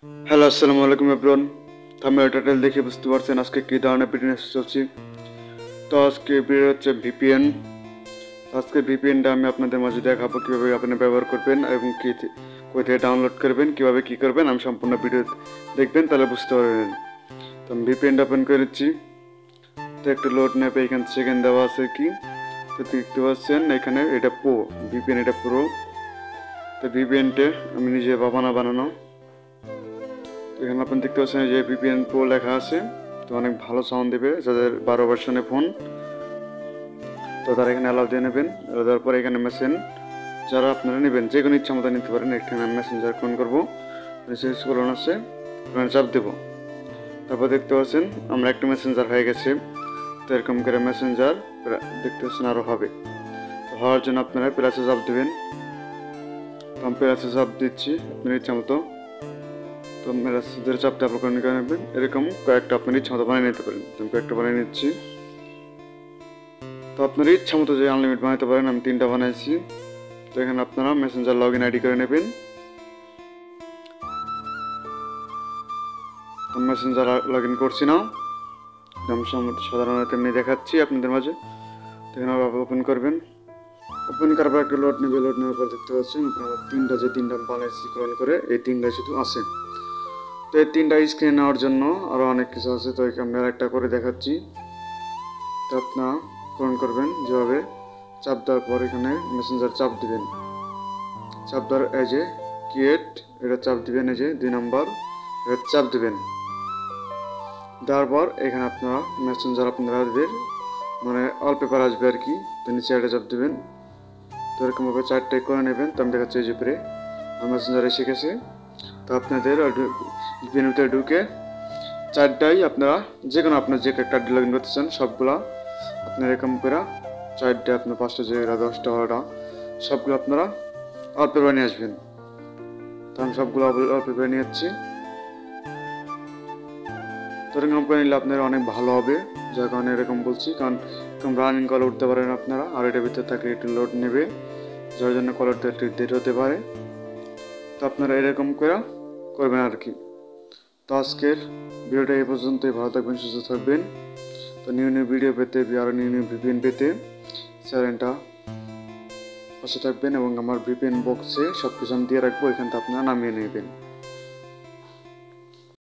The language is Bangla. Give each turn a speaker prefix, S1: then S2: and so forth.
S1: হ্যালো, আসসালামু আলাইকুম এভরিওয়ান। থাম্বনেল টাইটেল দেখে বুঝতে পারছেন আজকে কী ধরনের ভিডিও নিয়ে চলছি। তো আজকে ভিডিও হচ্ছে ভিপিএন। আজকে ভিপিএনটা আমি আপনাদের মাঝে দেখাবো কীভাবে আপনি ব্যবহার করবেন এবং কোথা থেকে ডাউনলোড করবেন, কীভাবে কী করবেন। আমি সম্পূর্ণ ভিডিও দেখবেন, তাহলে বুঝতে পারবেন। তো আমি ভিপিএনটা ওপেন করে দিচ্ছি। তো একটু লোড নেবে, এখানে সেকেন্ড দেওয়া আছে কি, তো দেখতে পাচ্ছেন এখানে এটা প্রো ভিপিএন, এটা প্রো। তো ভিপিএনটা আমি নিজে বানানো। এখানে আপনি দেখতে পাচ্ছেন যে ভিপিএন প্রো লেখা আছে। তো অনেক ভালো সাউন্ড দেবে যাদের 12 ভার্সনের ফোন, তো তারা এখানে অ্যালাউ দিয়ে নেবেন। দেওয়ার পরে এখানে মেসেন যারা আপনারা নেবেন যে কোনো ইচ্ছা মতো নিতে পারেন। এখানে আমি মেসেঞ্জার ক্লোন করবো, মেসেজ ক্লোন আছে, ওখানে চাপ দেবো। তারপর দেখতে পাচ্ছেন আমরা একটা মেসেঞ্জার হয়ে গেছে। তো এরকম করে মেসেঞ্জার দেখতে পাচ্ছেন আরও হবে। তো হওয়ার জন্য আপনারা প্লাসে চাপ দেবেন। তো আমি প্লাসে চাপ দিচ্ছি আপনার ইচ্ছা মতো। তো মেসেঞ্জার চাপটা আপনি করে নেবেন। এরকম কয়েকটা আপনার ইচ্ছা মতো বানিয়ে নিতে পারেন। আমি কয়েকটা বানিয়ে নিচ্ছি। তো আপনার ইচ্ছা মতো যে আনলিমিট বানাতে পারেন, আমি 3টা বানাইছি। তো এখানে আপনারা মেসেঞ্জার লগ ইন আইডি করে নেবেন। তো মেসেঞ্জার লগ ইন করছি না, আমি সাধারণত এমনি দেখাচ্ছি আপনাদের মাঝে। তো এখানে ওপেন করবেন। ওপেন করার পর একটা লোড নেবে। লোড নেওয়ার পর দেখতে পাচ্ছেন আপনারা তিনটা বানাইছি ক্লোন করে, এই 3টা শুধু আছে। তো এই 3টা স্ক্রিন নেওয়ার জন্য আরও অনেক কিছু আছে। তো আমি একটা করে দেখাচ্ছি। তো আপনারা ক্লোন করবেন যেভাবে, চাপ দেওয়ার পর এখানে মেসেঞ্জার চাপ দিবেন। চাপ দেওয়ার এই যে ক্রিয়েট, এটা চাপ দিবেন। এই যে 2 নম্বর, এটা চাপ দিবেন। দেওয়ার পর এখানে আপনারা মেসেঞ্জার আপনাদের মানে ওয়ালপেপার আসবে আর কি। তো নিচে এটা চাপ দেবেন। তো এরকমভাবে 4টাই করে নেবেন। তো আমি দেখাচ্ছি এই যে পরে আমার মেসেঞ্জার এসে গেছে। তো আপনাদের ভিপিএনতে ঢুকে 4টাই আপনারা যে কোনো আপনার যে একটা লগ ইন করতে চান সবগুলা আপনার এরকম করে 4টে আপনার 5টা যে 10টা 12টা সবগুলো আপনারা ওয়ালপেপার নিয়ে আসবেন। তো আমি সবগুলো ওয়ালপেপার নিয়ে যাচ্ছি। তো এরকম করে নিলে আপনার অনেক ভালো হবে, যার কারণে এরকম বলছি। কারণ এরকম রানিং কল উঠতে পারেন আপনারা, আর এটার ভিতরে থাকলে একটু লোড নেবে, যার জন্য কলারটা একটু দেরি হতে পারে। তো আপনারা এরকম করে করবেন আর কি। তো আজকের ভিডিওটা এই পর্যন্তই। ভালো থাকবেন, সুস্থ থাকবেন। তো নিউ ভিডিও পেতে, আরও নিউ ভিপিএন পেতে চ্যানেলটা পাশে থাকবেন এবং আমার ভিপিএন বক্সে সব কিছু আমি দিয়ে রাখবো, এখান থেকে আপনারা নামিয়ে নেবেন।